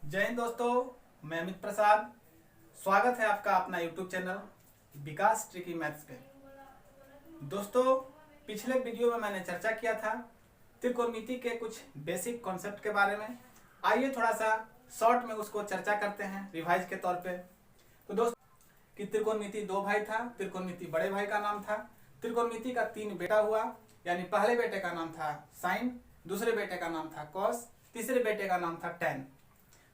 जय हिंद दोस्तों, मैं अमित प्रसाद। स्वागत है आपका अपना YouTube चैनल विकास ट्रिकी मैथ्स पे। दोस्तों, पिछले वीडियो में मैंने चर्चा किया था त्रिकोणमिति के कुछ बेसिक कॉन्सेप्ट के बारे में। आइए थोड़ा सा शॉर्ट में उसको चर्चा करते हैं रिवाइज के तौर पे। तो दोस्तों कि त्रिकोणमिति दो भाई था। त्रिकोणमिति बड़े भाई का नाम था। त्रिकोणमिति का 3 बेटा हुआ, यानी पहले बेटे का नाम था साइन, दूसरे बेटे का नाम था कॉस, तीसरे बेटे का नाम था टैन।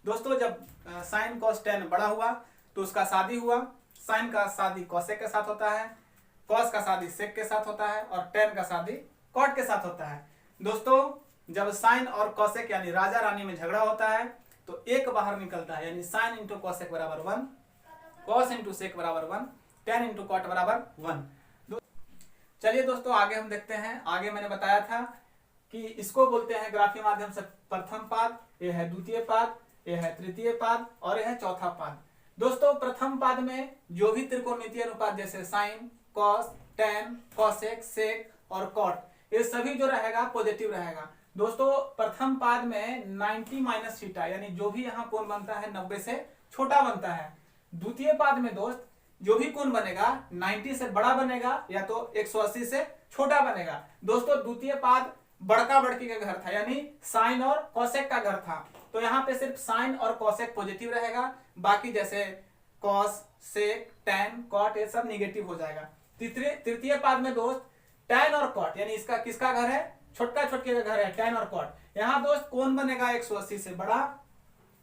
दोस्तों, जब साइन कॉस टैन बड़ा हुआ तो उसका शादी हुआ। साइन का शादी कॉसेक के साथ होता है, कॉस का शादी सेक के साथ होता है और टैन का शादी कॉट के साथ होता है। दोस्तों, जब साइन और कॉसेक यानी राजा रानी में झगड़ा होता है तो एक बाहर निकलता है, यानी साइन इंटू कॉसेक बराबर 1, कॉस इंटू सेक बराबर 1, टैन इंटू कॉट बराबर 1। चलिए दोस्तों, आगे हम देखते हैं। आगे मैंने बताया था कि इसको बोलते हैं ग्राफीय माध्यम से प्रथम पाद, यह है द्वितीय पाद, यह है तृतीय पाद और यह है चौथा पाद। दोस्तों, प्रथम पाद में जो भी त्रिकोणमितीय अनुपात जैसे साइन, कॉस, टैन, कॉसेक, सेक और कॉट, ये सभी जो रहेगा पॉजिटिव रहेगा। दोस्तों, प्रथम पाद में 90 माइनस थीटा, यानी जो भी यहाँ कोण बनता है 90 से छोटा बनता है। द्वितीय पाद में दोस्त जो भी कोण बनेगा 90 से बड़ा बनेगा या तो 180 से छोटा बनेगा। दोस्तों, द्वितीय पाद बड़का बड़की का घर था, यानी साइन और कॉसेक का घर था, तो यहाँ पे सिर्फ साइन और कॉसेक पॉजिटिव रहेगा, बाकी जैसे कॉस, सेक, टैन, कॉट ये सब निगेटिव हो जाएगा। तृतीय पाद में दोस्त टैन और कॉट, यानी इसका किसका घर है, छोटका छोटके का घर है, टैन और कॉट। यहाँ दोस्त कौन बनेगा 180 से बड़ा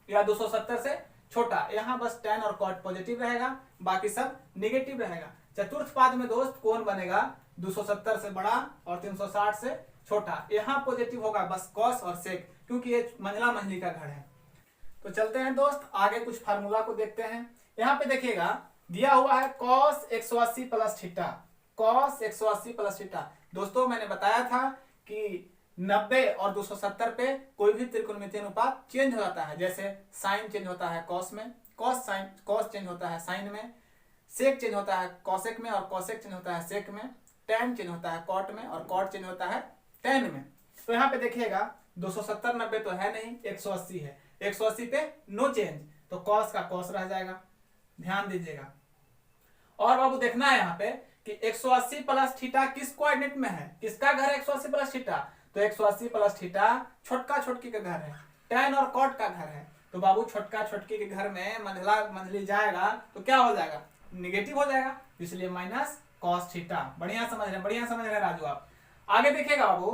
या 270 से छोटा, यहाँ बस टैन और कॉट पॉजिटिव रहेगा, बाकी सब निगेटिव रहेगा। चतुर्थ पाद में दोस्त कौन बनेगा 270 से बड़ा और 360 से छोटा, यहाँ पॉजिटिव होगा बस कॉस और सेक, क्योंकि ये मंझला मंझली का घर है। तो चलते हैं दोस्त, आगे कुछ फार्मूला को देखते हैं। यहाँ पे देखिएगा दिया हुआ है cos 180 plus theta, cos 180 plus theta. दोस्तों, मैंने बताया था कि 90 और 270 पे कोई भी त्रिकोणमितीय अनुपात चेंज हो जाता है, जैसे साइन चेंज होता है कॉस में, कॉस चेंज होता है साइन में, सेक चेंज होता है कॉसेक में और कॉसेक चेंज होता है सेक में, टैन चेंज होता है कॉट में और कॉट चेंज होता है टैन में। तो यहाँ पे देखिएगा 270 90 तो है नहीं, 180 है, 180 पे नो चेंज, तो कॉस का कॉस रह जाएगा, ध्यान दीजिएगा। और बाबू देखना है यहाँ पे कि 180 प्लस थीटा किस कोऑर्डिनेट में है, किसका घर है 180 प्लस थीटा, तो 180 प्लस थीटा छोटका छोटकी का घर है, टैन और कॉट का घर है। तो बाबू छोटका छोटकी के घर में मंझला मंझली जाएगा तो क्या हो जाएगा, निगेटिव हो जाएगा, इसलिए माइनस कॉस थीटा। बढ़िया समझ रहे, बढ़िया समझ रहे राजू आप। आगे देखिएगा बाबू,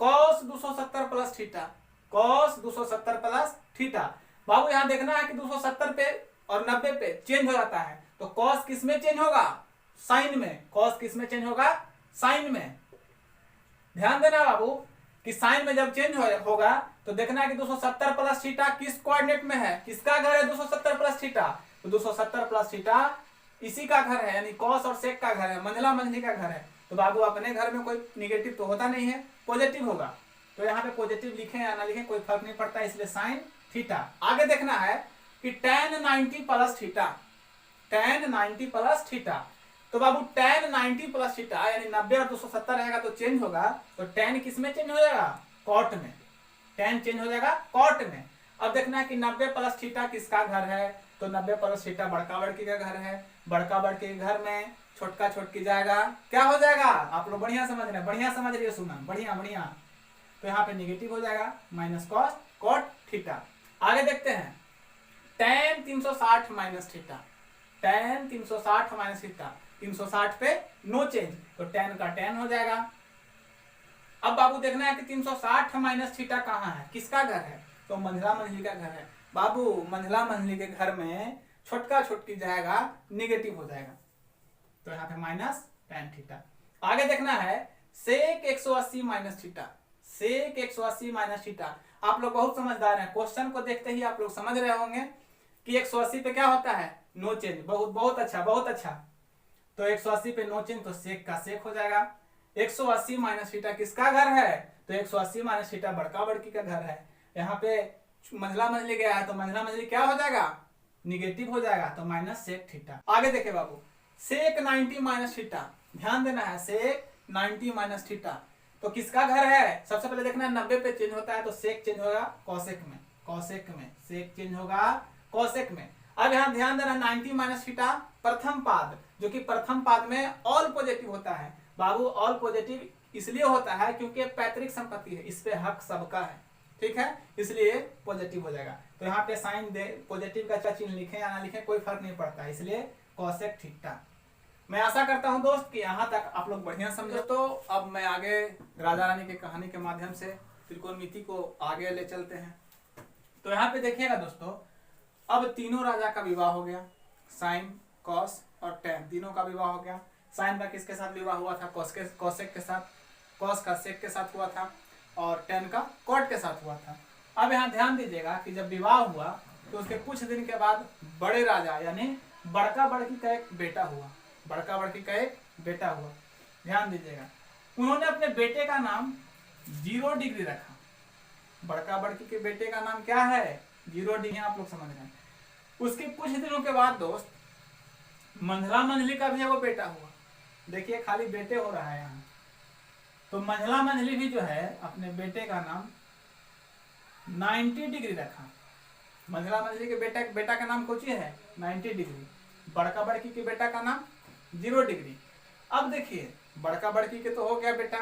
cos 270 plus theta, cos 270 plus theta. बाबू यहाँ देखना है कि 270 पे और 90 पे चेंज हो जाता है, तो कॉस किस में चेंज होगा, साइन में। कॉस किस में चेंज होगा, साइन में। ध्यान देना बाबू कि साइन में जब चेंज होगा तो देखना है कि 270 प्लस थीटा किस कोऑर्डिनेट में है, किसका घर है 270 प्लस थीटा, तो 270 प्लस थीटा इसी का घर है, यानी कॉस और सेक का घर है, मंझला मंझली का घर है। तो बाबू अपने घर में कोई निगेटिव तो होता नहीं है, पॉजिटिव होगा, तो यहाँ पे पॉजिटिव लिखें या ना लिखें कोई फर्क नहीं पड़ता, इसलिए साइन थीटा। आगे देखना है कि tan 90 plus theta, tan 90 plus theta. तो बाबू tan 90 प्लस थीटा यानी 90 और 270 रहेगा तो चेंज होगा, तो tan किस में चेंज हो जाएगा, कॉट में, tan चेंज हो जाएगा कॉट में। अब देखना है कि 90 प्लस थीटा किसका घर है, तो 90 प्लस थीटा बड़का बड़की का घर है, बड़का बड़के के घर में छोटका छोटकी जाएगा, क्या हो जाएगा, आप लोग बढ़िया समझ रहे हैं, बढ़िया समझ रही है सुमन, बढ़िया बढ़िया। तो यहाँ पे निगेटिव हो जाएगा, माइनस कॉस कॉट थीटा। आगे देखते हैं tan 360 minus theta, tan 360 minus theta, 360 पे नो चेंज, तो tan का tan हो जाएगा। अब बाबू देखना है कि 360 माइनस थीटा कहाँ है, किसका घर है, तो मंझला मंझली का घर है। बाबू मंझला मंझली के घर में छोटका छोटकी जाएगा, निगेटिव हो जाएगा, तो यहाँ पे माइनस tan थीटा। आगे देखना है सेक 180 माइनस थीटा, सेक 180 माइनस थीटा। आप लोग बहुत समझदार हैं, क्वेश्चन को देखते ही आप लोग समझ रहे होंगे कि 180 पे क्या होता है, नो चेंज। बहुत बहुत अच्छा, बहुत अच्छा। तो 180 पे नो चेंज, तो सेक का सेक हो जाएगा। 180 माइनस थीटा किसका घर है, तो 180 माइनस थीटा बड़का बड़की का घर है। यहाँ पे मंझला मंझली गया है तो मंझला मंझली क्या हो जाएगा, निगेटिव हो जाएगा, तो माइनस सेक थीटा। आगे देखे बाबू, सेक 90 माइनस थीटा, ध्यान देना है, सेक 90 माइनस थीटा तो किसका घर है, सबसे पहले देखना है 90 पे चेंज होता है तो सेक चेंज होगा कॉसेक में, कोसेक में, सेक चेंज होगा कोसेक में। अब यहाँ ध्यान देना 90 माइनस थीटा प्रथम पाद, जो कि प्रथम पाद में ऑल पॉजिटिव होता है। बाबू ऑल पॉजिटिव इसलिए होता है क्योंकि पैतृक संपत्ति है, इस पे हक सबका है, ठीक है, इसलिए पॉजिटिव हो जाएगा। तो यहाँ पे साइन दे पॉजिटिव का चिन्ह लिखे या ना लिखे कोई फर्क नहीं पड़ता, इसलिए कोसेक थीटा। मैं आशा करता हूं दोस्त कि यहाँ तक आप लोग बढ़िया समझे। तो अब मैं आगे राजा रानी की कहानी के माध्यम से त्रिकोणमिति को आगे ले चलते हैं। तो यहाँ पे देखिएगा दोस्तों, अब तीनों राजा का विवाह हो गया, साइन, कॉस और टैन तीनों का विवाह हो गया। साइन का किसके साथ विवाह हुआ था? कोसेक के साथ, कॉस का सेक के साथ हुआ था और टैन का कॉट के साथ हुआ था। अब यहाँ ध्यान दीजिएगा कि जब विवाह हुआ तो उसके कुछ दिन के बाद बड़े राजा यानी बड़का बड़की का एक बेटा हुआ, बड़का बड़की का एक बेटा हुआ। ध्यान दीजिएगा, उन्होंने अपने बेटे का नाम 0 डिग्री रखा। बड़का बड़की के बेटे का नाम क्या है? 0 डिग्री, आप लोग समझ रहे हैं। उसके कुछ दिनों के बाद दोस्त मंझला मंझली का भी वो बेटा हुआ। देखिए खाली बेटे हो रहा है यहाँ। तो मंझला मंझली भी जो है अपने बेटे का नाम 90 डिग्री रखा। मंझला मंझली के बेटा का नाम कुछ है 90 डिग्री, बड़का बड़की के बेटा का नाम 0 डिग्री। अब देखिए बड़का बड़की के तो हो गया बेटा,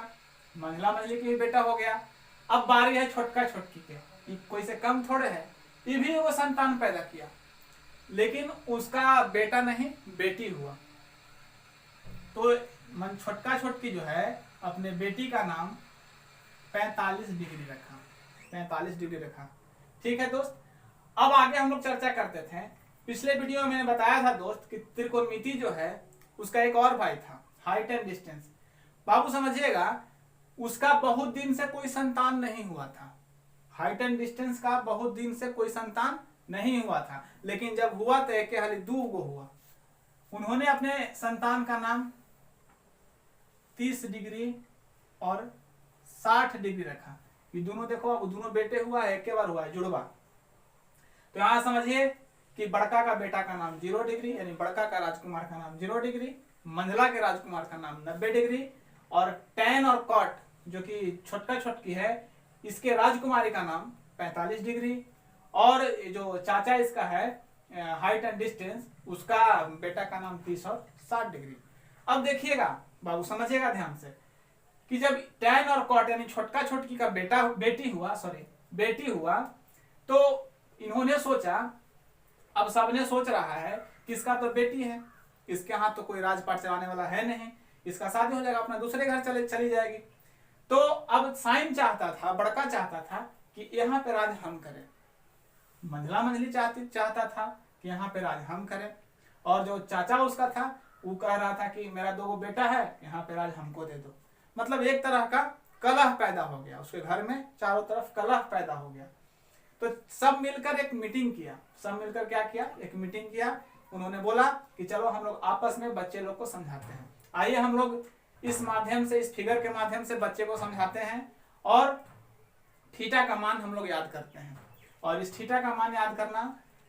मंझला मंझली के भी बेटा हो गया। अब बारी है छोटका छोटकी के, कोई से कम थोड़े है, ये भी वो संतान पैदा किया, लेकिन उसका बेटा नहीं बेटी हुआ। तो छोटका छोटकी जो है अपने बेटी का नाम 45 डिग्री रखा, 45 डिग्री रखा। ठीक है दोस्त, अब आगे हम लोग चर्चा करते थे। पिछले वीडियो में मैंने बताया था दोस्त कि त्रिकोणमिति जो है उसका एक और भाई था, हाइट एंड डिस्टेंस। बाबू समझिएगा, उसका बहुत दिन से कोई संतान नहीं हुआ था। हाइट एंड डिस्टेंस का बहुत दिन से कोई संतान नहीं हुआ था, लेकिन जब हुआ तो एक हाली 2 गो हुआ। उन्होंने अपने संतान का नाम 30 डिग्री और 60 डिग्री रखा। ये दोनों देखो, अब दोनों बेटे हुआ है, एक के बार हुआ है, जुड़वा। तो यहां समझिए कि बड़का का बेटा का नाम 0 डिग्री यानी बड़का का राजकुमार का नाम 0 डिग्री, मंझला के राजकुमार का नाम 90 डिग्री, और टैन और कॉट जो कि छोटका छोटकी है इसके राजकुमारी का नाम 45 डिग्री, और जो चाचा इसका है हाइट एंड डिस्टेंस उसका बेटा का नाम 30 और 60 डिग्री। अब देखिएगा बाबू, समझिएगा ध्यान से कि जब टैन और कॉट यानी छोटका छोटकी का बेटी हुआ तो इन्होंने सोचा, अब सबने सोच रहा है कि इसका तो बेटी है, इसके हाथ तो कोई राजपाट चलाने वाला है नहीं, इसका शादी हो जाएगा, अपना दूसरे घर चली जाएगी। तो अब साइन चाहता था, बड़का चाहता था कि यहाँ पे राज हम करें, मंझला मंझली चाहता था कि यहाँ पे राज हम करें, और जो चाचा उसका था वो कह रहा था कि मेरा 2 बेटा है, यहाँ पे राज हमको दे दो। मतलब एक तरह का कलह पैदा हो गया उसके घर में, चारों तरफ कलह पैदा हो गया। तो सब मिलकर एक मीटिंग किया, सब मिलकर क्या किया, एक मीटिंग किया। उन्होंने बोला कि चलो हम लोग आपस में बच्चे लोग को समझाते हैं। आइए हम लोग इस माध्यम से, इस फिगर के माध्यम से बच्चे को समझाते हैं और थीटा का मान हम लोग याद करते हैं। और इस थीटा का मान याद करना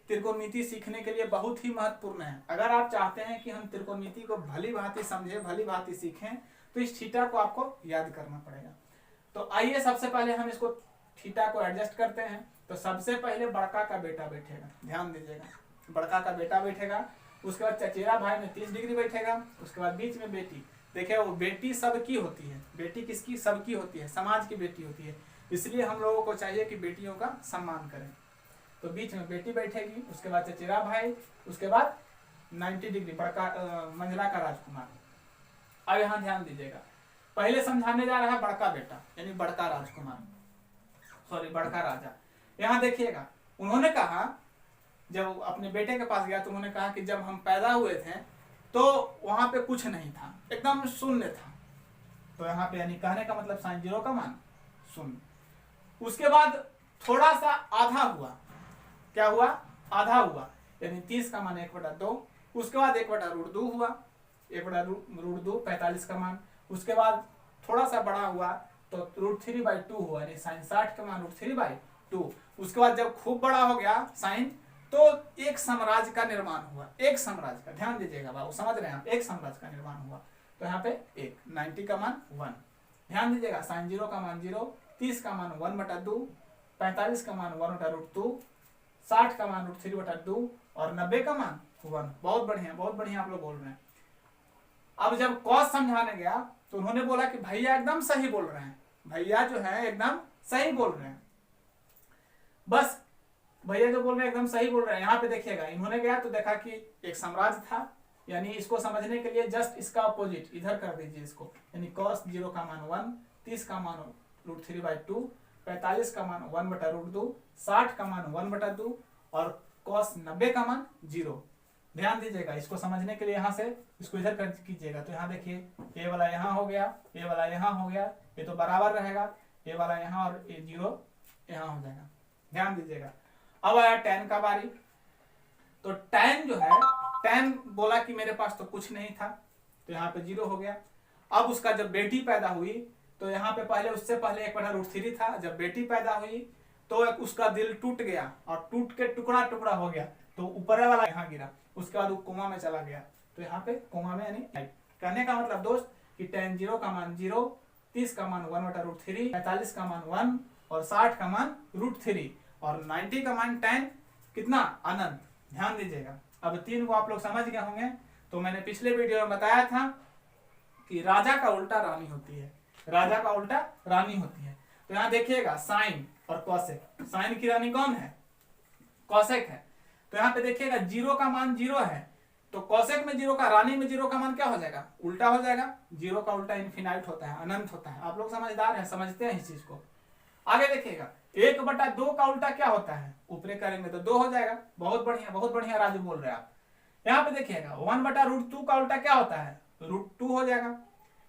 त्रिकोणमिति सीखने के लिए बहुत ही महत्वपूर्ण है। अगर आप चाहते हैं कि हम त्रिकोणमिति को भली भांति समझें, भली भांति सीखें, तो इस थीटा को आपको याद करना पड़ेगा। तो आइए सबसे पहले हम इसको थीटा को एडजस्ट करते हैं। तो सबसे पहले बड़का का बेटा बैठेगा, ध्यान दीजिएगा, बड़का का बेटा बैठेगा, उसके बाद चचेरा भाई में 30 डिग्री बैठेगा, उसके बाद बीच में बेटी। देखिए वो बेटी सबकी होती है, बेटी किसकी? सबकी होती है, समाज की बेटी होती है, इसलिए हम लोगों को चाहिए कि बेटियों का सम्मान करें। तो बीच में बेटी बैठेगी, उसके बाद चचेरा भाई, उसके बाद 90 डिग्री बड़का मंझला का राजकुमार। अब यहाँ ध्यान दीजिएगा, पहले समझाने जा रहा है बड़का बेटा यानी बड़का राजकुमार, सॉरी बड़का राजा। यहाँ देखिएगा, उन्होंने कहा, जब अपने बेटे के पास गया तो उन्होंने कहा कि जब हम पैदा हुए थे तो वहां पे कुछ नहीं था, एकदम शून्य था। तो यहाँ पे यानी कहने का मतलब साइन 0 का मान शून्य। उसके बाद थोड़ा सा आधा हुआ, क्या हुआ? आधा हुआ, यानी 30 का मान 1/2। उसके बाद 1/√2 हुआ, 1/√2 45 का मान। उसके बाद थोड़ा सा बड़ा हुआ तो √3/2 हुआ, यानी साइन 60 का मान √3/2। उसके बाद जब खूब बड़ा हो गया साइन, तो एक साम्राज्य का निर्माण हुआ, एक साम्राज्य का, ध्यान दीजिएगा बाबू, समझ रहे हैं आप, एक साम्राज्य का निर्माण हुआ। तो यहाँ पे 1, 90 का मान 1, ध्यान दीजिएगा, साइन 0 का मान 0, 30 का मान 1/2, 45 का मान 1/√2, 60 का मान √3/2 और 90 का मान 1। बहुत बढ़िया आप लोग बोल रहे हैं। अब जब कॉस समझाने गया तो उन्होंने बोला कि भैया एकदम सही बोल रहे हैं, भैया जो है एकदम सही बोल रहे हैं। बस भैया जो बोल रहे हैं एकदम सही बोल रहे हैं। यहाँ पे देखिएगा, इन्होंने गया तो देखा कि एक साम्राज्य था, यानी इसको समझने के लिए जस्ट इसका अपोजिट इधर कर दीजिए इसको, यानी cos 0 का मान 1, 30 का मान √3/2, 45 का मान 1/√2, 60 का मान 1/2 और cos 90 का मान 0। ध्यान दीजिएगा, इसको समझने के लिए यहाँ से इसको इधर कर कीजिएगा। तो यहाँ देखिए, ये वाला यहाँ हो गया, ये वाला यहाँ हो गया, ये तो बराबर रहेगा, ये वाला यहाँ और ये 0 यहाँ हो जाएगा। ध्यान दीजिएगा। अब आया tan का बारी। तो tan जो है, tan बोला कि मेरे पास तो कुछ नहीं था, तो यहाँ पे 0 हो गया। अब उसका जब बेटी पैदा हुई तो यहाँ पे पहले, उससे पहले 1/√3 था। जब बेटी पैदा हुई तो उसका दिल टूट गया और टूट के टुकड़ा टुकड़ा हो गया, तो ऊपर वाला यहाँ गिरा, उसके बाद वो कोमा में चला गया। तो यहाँ पे कोमा में, यानी कहने का मतलब दोस्त कि tan 0 का मान 0, 30 का मान 1/√3, 45 का मान 1 और 60 का मान √3 और 90 का मान tan कितना, अनंत। ध्यान दीजिएगा। अब 3 को आप लोग समझ गए होंगे। तो मैंने पिछले वीडियो में बताया था कि राजा का उल्टा रानी होती है, राजा का उल्टा रानी होती है। तो यहाँ देखिएगा साइन और कॉसेक। साइन की रानी कौन है, कॉसेक है। तो यहाँ पे देखिएगा 0 का मान 0 है, तो कॉसेक में 0 का, रानी में 0 का मान क्या हो जाएगा, उल्टा हो जाएगा। 0 का उल्टा इन्फिनाइट होता है, अनंत होता है। आप लोग समझदार हैं, समझते हैं इस चीज को। आगे देखिएगा 1/2 का उल्टा क्या होता है, ऊपरे करेंगे तो 2 हो जाएगा। बहुत बढ़िया राजू बोल रहे हैं आप। यहाँ पे देखिएगा 1/√2 का उल्टा क्या होता है, √2 हो जाएगा।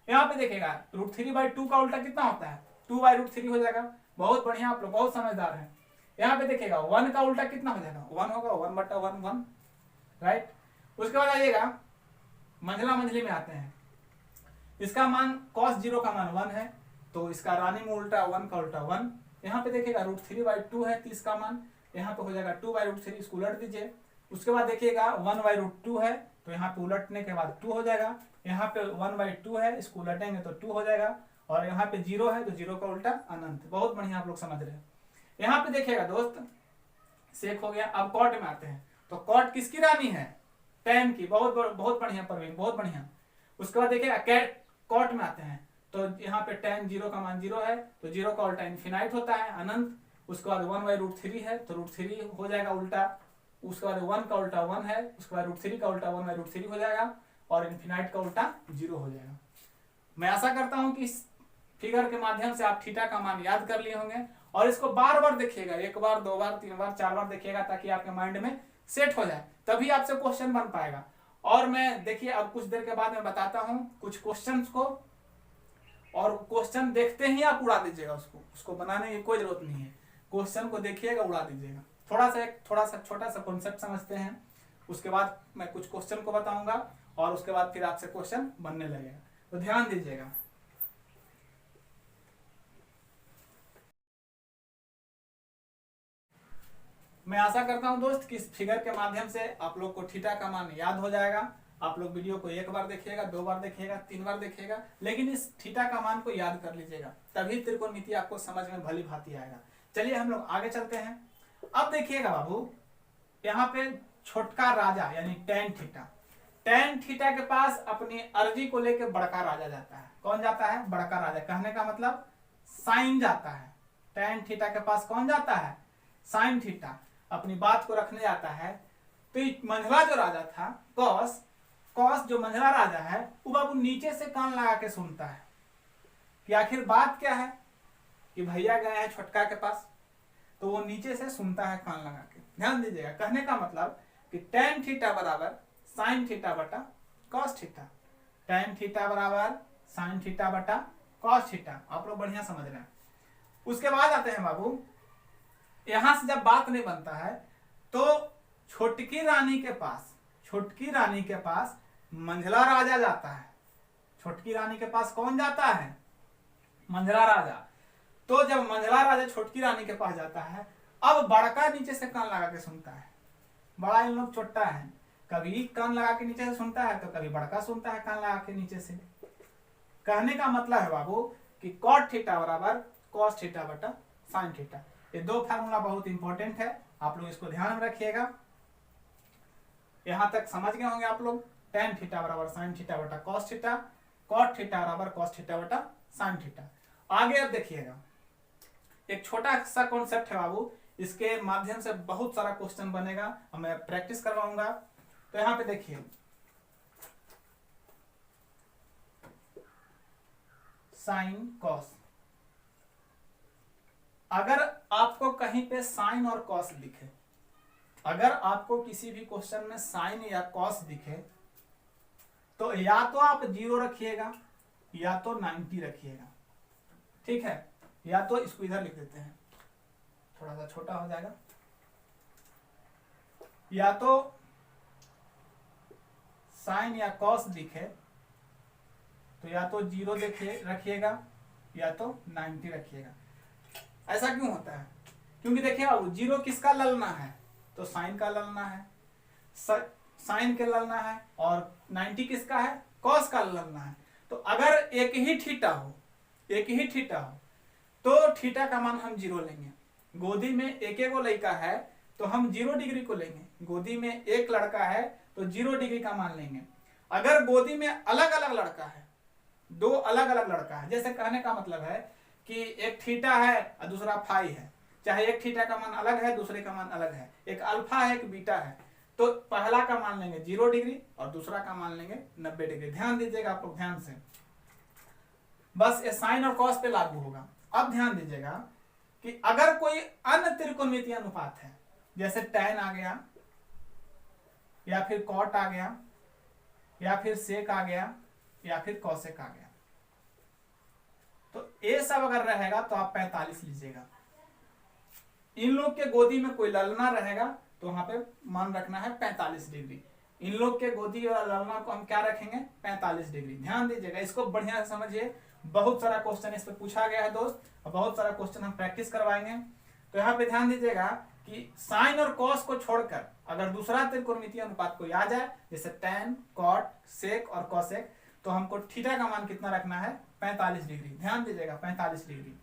यहाँ पे देखिएगा √3/2 का उल्टा कितना होता है, 2/√3 हो जाएगा। बहुत बढ़िया, आप लोग बहुत समझदार हैं। यहाँ पे देखिएगा 1 का उल्टा कितना हो जाएगा, 1 होगा, 1/1 1, राइट। उसके बाद आइएगा मंझला मंझली में आते हैं। इसका मान cos 0 का मान 1 है, तो इसका रानी में उल्टा 1 का उल्टा 1। यहाँ पे देखिएगा √3/2 है 30 का मान, यहाँ पे हो जाएगा 2/√3, इसको उलट दीजिए। उसके बाद देखिएगा 1/√2 है, तो यहाँ पे उलटने के बाद 2 हो जाएगा। यहाँ पे 1/2 है, इसको उलटेंगे तो 2 हो जाएगा। और यहाँ पे 0 है, तो 0 का उल्टा अनंत। बहुत बढ़िया, आप लोग समझ रहे हैं। यहाँ पे देखिएगा दोस्त सेक हो गया। अब कॉट में आते हैं। तो कॉट किसकी रानी है, tan की। बहुत बढ़िया परवीन, बहुत बढ़िया। उसके बाद देखिएगा कॉट में आते हैं। तो यहाँ पे tan 0 का मान 0 है, तो 0 का उल्टा इन्फिनाइट होता है, अनंत। उसके बाद 1/√3 है, तो √3 हो जाएगा उल्टा। उसके बाद 1 का उल्टा 1 है, उसके बाद √3 का उल्टा 1/√3 हो जाएगा और इन्फिनाइट का उल्टा 0 हो जाएगा। मैं आशा करता हूं कि इस फिगर के माध्यम से आप थीटा का मान याद कर लिए होंगे। और इसको बार बार देखिएगा, 1 बार 2 बार 3 बार 4 बार देखिएगा, ताकि आपके माइंड में सेट हो जाए, तभी आपसे क्वेश्चन बन पाएगा। और मैं देखिए अब कुछ देर के बाद मैं बताता हूं कुछ क्वेश्चंस को, और क्वेश्चन देखते ही आप उड़ा दीजिएगा उसको बनाने की कोई जरूरत नहीं है। क्वेश्चन को देखिएगा, उड़ा दीजिएगा। थोड़ा सा छोटा सा कॉन्सेप्ट समझते हैं, उसके बाद मैं कुछ क्वेश्चन को बताऊंगा और उसके बाद फिर आपसे क्वेश्चन बनने लगेगा। तो ध्यान दीजिएगा। मैं आशा करता हूं दोस्त कि इस फिगर के माध्यम से आप लोग को थीटा का मान याद हो जाएगा। आप लोग वीडियो को 1 बार देखिएगा, 2 बार देखिएगा, 3 बार देखिएगा, लेकिन इस थीटा का मान को याद कर लीजिएगा, तभी त्रिकोणमिति आपको समझ में भली भांति आएगा। चलिए हम लोग आगे चलते हैं। अब देखिएगा बाबू, यहाँ पे छोटका राजा यानी tan थीटा के पास अपनी अर्जी को लेकर बड़का राजा जाता है। कौन जाता है, बड़का राजा। कहने का मतलब साइन जाता है। tan थीटा के पास कौन जाता है, साइन थीटा, अपनी बात को रखने जाता है। तो मंझला जो राजा था, कॉस जो मंझला राजा है, वो बाबू नीचे से कान लगा के सुनता है कि आखिर बात क्या है, कि भैया गए हैं छोटका के पास, तो वो नीचे से सुनता है कान लगा के। ध्यान दीजिएगा, कहने का मतलब कि tan थीटा बराबर साइन थीटा बटा कॉस थीटा, tan थीटा बराबर साइन थीटा बटा कॉस थीटा। आप लोग बढ़िया समझ रहे हैं। उसके बाद आते हैं बाबू, यहां से जब बात नहीं बनता है तो छोटकी रानी के पास मंझला राजा जाता है। छोटकी रानी के पास कौन जाता है, मंझला राजा। तो जब मंझला राजा छोटकी रानी के पास जाता है, अब बड़का नीचे से कान लगा के सुनता है। बड़ा इन लोग छोटा है, कभी कान लगा के नीचे से सुनता है तो कभी बड़का सुनता है कान लगा के नीचे से। कहने का मतलब है बाबू कि कॉट थीटा बराबर कॉस थीटा बटा साइन थीटा। ये दो फार्मूला बहुत इंपॉर्टेंट है, आप लोग इसको ध्यान में रखिएगा। यहां तक समझ गए होंगे आप लोग। tan थीटा बराबर sin थीटा बटा cos थीटा, cot थीटा बराबर cos थीटा बटा sin थीटा। आगे अब देखिएगा, एक छोटा सा कॉन्सेप्ट है बाबू, इसके माध्यम से बहुत सारा क्वेश्चन बनेगा और मैं प्रैक्टिस करवाऊंगा। तो यहां पे देखिए, साइन कॉस, अगर आपको कहीं पे साइन और कॉस दिखे, अगर आपको किसी भी क्वेश्चन में साइन या कॉस दिखे, तो या तो आप 0 रखिएगा या तो 90 रखिएगा, ठीक है। या तो इसको इधर लिख देते हैं, थोड़ा सा छोटा हो जाएगा। या तो साइन या कॉस दिखे तो या तो 0 रखिएगा या तो 90 रखिएगा। ऐसा क्यों होता है? क्योंकि देखिए बाबू, 0 किसका ललना है? तो साइन का ललना है, साइन के ललना है, और 90 किसका है? कॉस का ललना है। तो अगर एक ही थीटा हो, एक ही थीटा हो, तो थीटा का मान हम 0 लेंगे। गोदी में एक एक लड़का है तो हम 0 डिग्री को लेंगे। गोदी में एक लड़का है तो 0 डिग्री का मान लेंगे। अगर गोदी में अलग अलग लड़का है, दो अलग अलग लड़का है, जैसे कहने का मतलब है कि एक थीटा है और दूसरा फाई है, चाहे एक थीटा का मान अलग है दूसरे का मान अलग है, एक अल्फा है एक बीटा है, तो पहला का मान लेंगे 0 डिग्री और दूसरा का मान लेंगे 90 डिग्री। ध्यान दीजिएगा आप लोग, ध्यान से, बस ये साइन और कॉस पे लागू होगा। अब ध्यान दीजिएगा कि अगर कोई अन्य त्रिकोणमितीय अनुपात है, जैसे tan आ गया या फिर cot आ गया या फिर sec आ गया या फिर cosec आ गया, तो ये सब अगर रहेगा तो आप 45 लीजिएगा। इन लोग के गोदी में कोई ललना रहेगा तो वहां पे मान रखना है 45 डिग्री। इन लोग के गोदी वाला ललना को हम क्या रखेंगे? 45 डिग्री। ध्यान दीजिएगा, इसको बढ़िया से समझिए। बहुत सारा क्वेश्चन इस पे पूछा गया है दोस्त, और बहुत सारा क्वेश्चन हम प्रैक्टिस करवाएंगे। तो यहाँ पे ध्यान दीजिएगा कि साइन और कॉस को छोड़कर अगर दूसरा त्रिकोणमितीय अनुपात कोई आ जाए, जैसे tan, cot, sec और cosec, तो हमको थीटा का मान कितना रखना है? 45 डिग्री। ध्यान दीजिएगा, 45 डिग्री।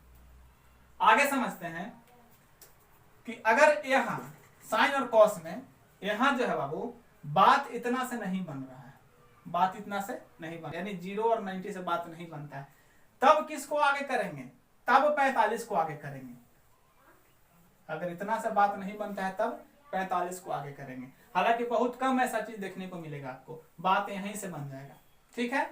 आगे समझते हैं कि अगर यहाँ साइन और कॉस में यहाँ जो है बाबू बात इतना से नहीं बन रहा है, बात इतना से नहीं बन, यानी 0 और 90 से बात नहीं बनता है, तब किसको आगे करेंगे? तब 45 को आगे करेंगे। अगर इतना से बात नहीं बनता है तब 45 को आगे करेंगे। हालांकि बहुत कम ऐसा चीज देखने को मिलेगा आपको, बात यहीं से बन जाएगा, ठीक है।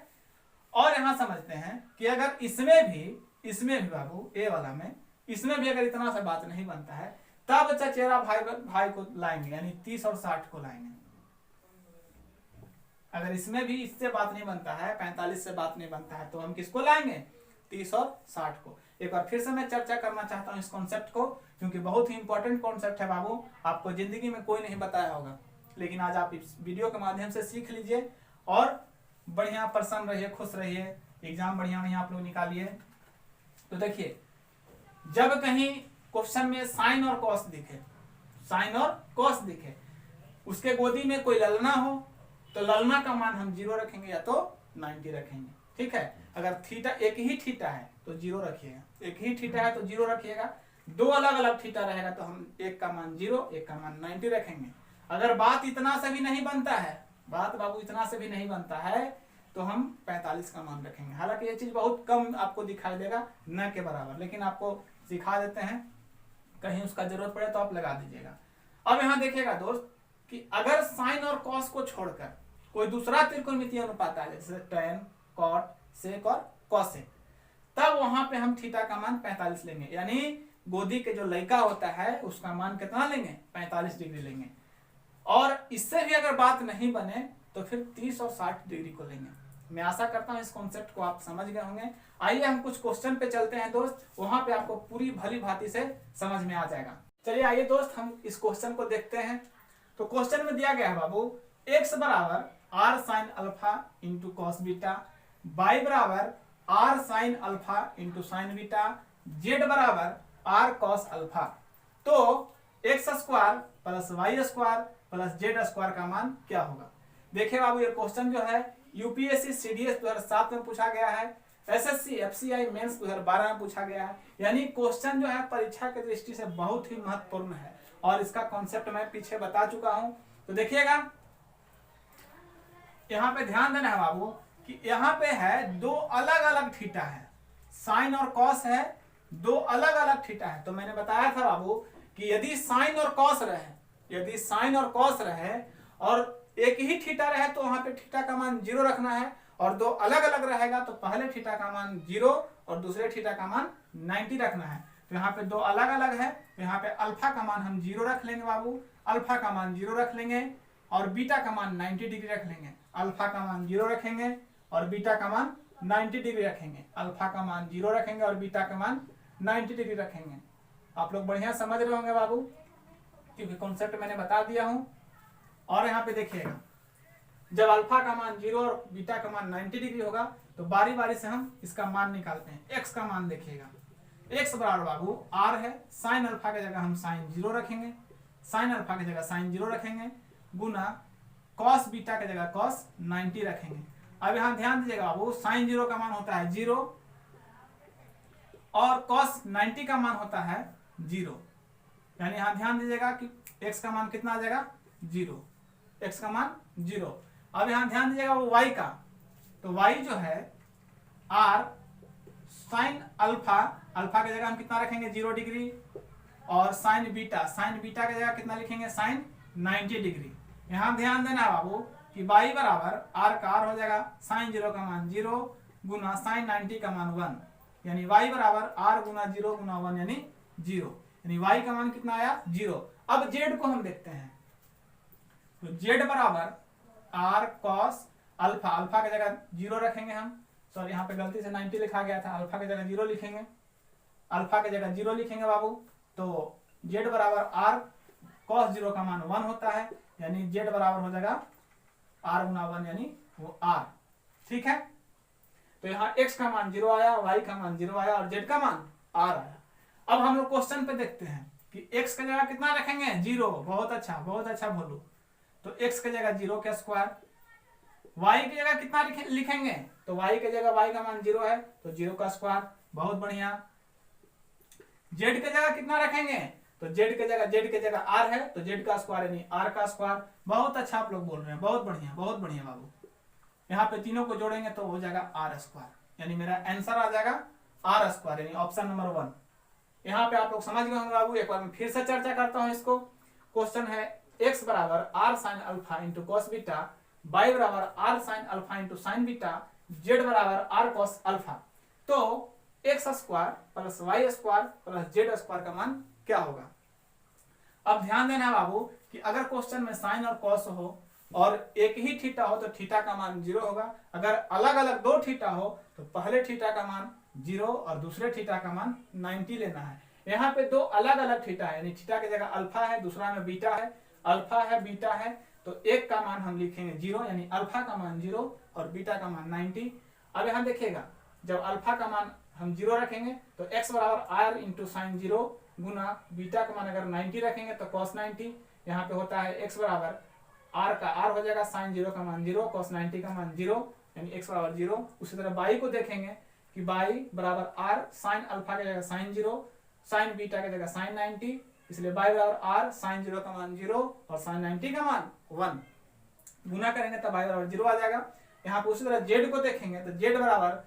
और यहां समझते हैं कि अगर इसमें भी बाबू ए वाला में, इसमें भी अगर इतना से बात नहीं बनता है, तब चचेरा भाई को लाएंगे, यानी 30 और 60 को लाएंगे। अगर इसमें भी इससे बात नहीं बनता है, 45 से बात नहीं बनता है, तो हम किसको लाएंगे? 30 और 60 को। एक बार फिर से मैं चर्चा करना चाहता हूं इस कॉन्सेप्ट को, क्योंकि बहुत ही इंपॉर्टेंट कॉन्सेप्ट है बाबू, आपको जिंदगी में कोई नहीं बताया होगा, लेकिन आज आप इस वीडियो के माध्यम से सीख लीजिए और बढ़िया प्रसन्न रहिए, खुश रहिए, एग्जाम बढ़िया आप लोग निकालिए। तो देखिए, जब कहीं क्वेश्चन में साइन और कॉस दिखे, साइन और कॉस दिखे, उसके गोदी में कोई ललना हो, तो ललना का मान हम 0 रखेंगे या तो 90 रखेंगे, ठीक है। अगर थीटा एक ही थीटा है तो 0 रखिएगा, एक ही थीटा है तो 0 रखिएगा। दो अलग अलग थीटा रहेगा तो हम एक का मान 0, एक का मान 90 रखेंगे। अगर बात इतना से भी नहीं बनता है, बात बाबू इतना से भी नहीं बनता है, तो हम 45 का मान रखेंगे। हालांकि ये चीज बहुत कम आपको दिखाई देगा, न के बराबर, लेकिन आपको सिखा देते हैं, कहीं उसका जरूरत पड़े तो आप लगा दीजिएगा। अब यहाँ देखिएगा दोस्त कि अगर साइन और कॉस को छोड़कर कोई दूसरा त्रिकोणमितीय अनुपात आ जाए, जैसे tan, cot, sec और cosec, तब वहां पे हम थीटा का मान 45 लेंगे, यानी गोदी के जो लड़का होता है उसका मान कितना लेंगे? 45 डिग्री लेंगे। और इससे भी अगर बात नहीं बने तो फिर 30 और 60 डिग्री को लेंगे। मैं आशा करता हूं इस कॉन्सेप्ट को आप समझ गए होंगे। आइए हम कुछ क्वेश्चन पे चलते हैं दोस्त, वहां पे आपको पूरी भली भांति से समझ में आ जाएगा। चलिए आइए दोस्त, हम इस क्वेश्चन को देखते हैं। तो क्वेश्चन में दिया गया है बाबू, x बराबर r sin alpha into cos beta, y बराबर r sin alpha into sine beta, z बराबर r cos अल्फा। तो x square plus y square plus z square का मान क्या होगा? देखिए बाबू, ये क्वेश्चन जो है यूपीएससी सीडीएस 2007 में पूछा गया है। एसएससी एफसीआई मेंस 2012 में पूछा गया है। यानी क्वेश्चन जो है परीक्षा की दृष्टि से बहुत ही महत्वपूर्ण है और इसका कॉन्सेप्ट मैं पीछे बता चुका हूं। तो देखिएगा यहाँ पे ध्यान देना है बाबू कि यहाँ पे है दो अलग अलग थीटा है, साइन और कॉस है, दो अलग अलग थीटा है। तो मैंने बताया था बाबू कि यदि साइन और कॉस रहे और एक ही थीटा रहे तो वहां पे थीटा का मान 0 रखना है, और दो अलग अलग रहेगा तो पहले थीटा का मान 0 और दूसरे थीटा का मान 90 रखना है। तो यहाँ पे दो अलग अलग है, तो यहाँ पे अल्फा का मान हम 0 रख लेंगे बाबू, अल्फा का मान 0 रख लेंगे और बीटा का मान 90 डिग्री रख लेंगे। अल्फा का मान 0 रखेंगे और बीटा का मान 90 डिग्री रखेंगे। अल्फा का मान 0 रखेंगे और बीटा का मान 90 डिग्री रखेंगे। आप लोग बढ़िया समझ रहे होंगे बाबू, क्योंकि कॉन्सेप्ट मैंने बता दिया हूं। और यहाँ पे देखिएगा जब अल्फा का मान 0 और बीटा का मान 90 डिग्री होगा तो बारी बारी से हम इसका मान निकालते हैं। एक्स का मान देखिएगा, एक्स बराबर बाबू आर है, साइन अल्फा की जगह हम साइन 0 रखेंगे, साइन अल्फा की जगह साइन 0 रखेंगे, गुना कॉस बीटा की जगह कॉस 90 रखेंगे। अब यहाँ ध्यान दीजिएगा बाबू, साइन 0 का मान होता है 0 और कॉस 90 का मान होता है 0। यानी यहाँ ध्यान दीजिएगा कि x का मान कितना आ जाएगा 0, x का मान 0। अब यहाँ ध्यान दीजिएगा वो y का, तो y जो है r साइन अल्फा, अल्फा की जगह हम कितना रखेंगे 0 डिग्री, और साइन बीटा की जगह कितना लिखेंगे साइन 90 डिग्री। यहाँ ध्यान देना है बाबू कि y बराबर r का r हो जाएगा साइन 0 का मान 0 गुना साइन 90 का मान 1, यानी y बराबर r गुना 0 गुना 1 यानी 0, यानी y का मान कितना आया 0। अब z को हम देखते हैं, तो z बराबर r cos अल्फा, अल्फा की जगह 0 रखेंगे हम, सॉरी यहाँ पे गलती से 90 लिखा गया था, अल्फा की जगह 0 लिखेंगे, अल्फा की जगह 0 लिखेंगे बाबू। तो z बराबर r cos 0 का मान 1 होता है, यानी z बराबर हो जाएगा r गुना 1 यानी वो r। ठीक है, तो यहाँ x का मान 0 आया, y का मान 0 आया और z का मान r आया। अब हम लोग क्वेश्चन पे देखते हैं कि x की जगह कितना रखेंगे 0, बहुत अच्छा बोलो। तो x की जगह 0 का स्क्वायर, y की जगह कितना लिखेंगे, तो y की जगह y का मान 0 है तो 0 का स्क्वायर, बहुत बढ़िया। z की जगह कितना रखेंगे, तो z की जगह r है तो z का स्क्वायर यानी r का स्क्वायर। बहुत अच्छा आप लोग बोल रहे हैं, बहुत बढ़िया बाबू। यहाँ पे तीनों को जोड़ेंगे तो हो जाएगा r स्क्वायर, यानी मेरा आंसर आ जाएगा r स्क्वायर, यानी ऑप्शन नंबर 1। यहाँ पे आप लोग समझ गए होंगे बाबू। एक बार मैं फिर से चर्चा करता हूँ इसको। क्वेश्चन है x बराबर r sine alpha into cos beta, y बराबर r sine alpha into sine beta, z बराबर r कॉस अल्फा। तो x square plus y square plus z square का मान क्या होगा। अब ध्यान देना बाबू कि अगर क्वेश्चन में साइन और कॉस हो और एक ही थीटा हो तो थीटा का मान 0 होगा, अगर अलग अलग दो थीटा हो तो पहले थीटा का मान 0 और दूसरे थीटा का मान 90 लेना है। यहाँ पे दो अलग अलग थीटा है, यानी थीटा की जगह अल्फा है, दूसरा में बीटा है, अल्फा है बीटा है, तो एक का मान हम लिखेंगे 0, यानी अल्फा का मान 0 और बीटा का मान 90। अब यहाँ देखिएगा जब अल्फा का मान हम 0 रखेंगे तो x बराबर r इंटू साइन 0 गुना बीटा का मान अगर 90 रखेंगे तो cos 90, यहाँ पे होता है x बराबर r का r हो जाएगा साइन 0 का मान 0 cos 90 का मान 0, यानी x बराबर 0। उसी तरह y को देखेंगे कि y बराबर r साइन अल्फा की जगह साइन 0, साइन बीटा की जगह साइन 90, इसलिए y बराबर r साइन 0 का मान 0 और साइन 90 का मान 1, गुना करेंगे तब y बराबर 0 आ जाएगा। यहाँ पे उसी तरह z को देखेंगे तो z बराबर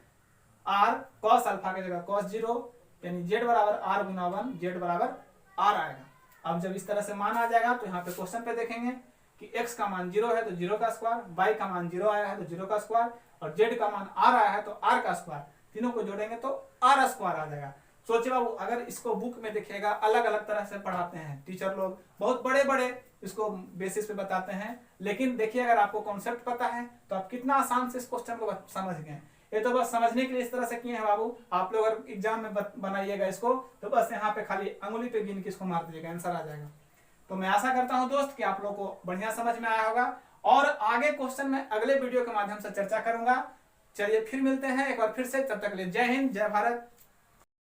r cos अल्फा की जगह cos 0, यानी z बराबर r गुना 1, z बराबर r आएगा। अब जब इस तरह से मान आ जाएगा तो यहाँ पे क्वेश्चन पे देखेंगे कि x का मान 0 है तो 0 का स्क्वायर, y का मान 0 आया है तो 0 का स्क्वायर और z का मान r आया है तो r का स्क्वायर, तीनों को जोड़ेंगे तो r स्क्वायर आ जाएगा। सोचिए बाबू अगर इसको बुक में देखिएगा अलग अलग तरह से पढ़ाते हैं टीचर लोग, बहुत बड़े बड़े इसको बेसिस पे बताते हैं, लेकिन देखिए अगर आपको कॉन्सेप्ट पता है तो आप कितना आसान से इस क्वेश्चन को समझ गए। ये तो बस समझने के लिए इस तरह से किए हैं बाबू। आप लोग अगर एग्जाम में बनाइएगा इसको तो बस यहाँ पे खाली अंगुली पे गिन के इसको मार दीजिएगा, आंसर आ जाएगा। तो मैं आशा करता हूँ दोस्त कि आप लोग को बढ़िया समझ में आया होगा और आगे क्वेश्चन में अगले वीडियो के माध्यम से चर्चा करूंगा। चलिए फिर मिलते हैं एक बार फिर से, तब तक के लिए जय हिंद, जय भारत,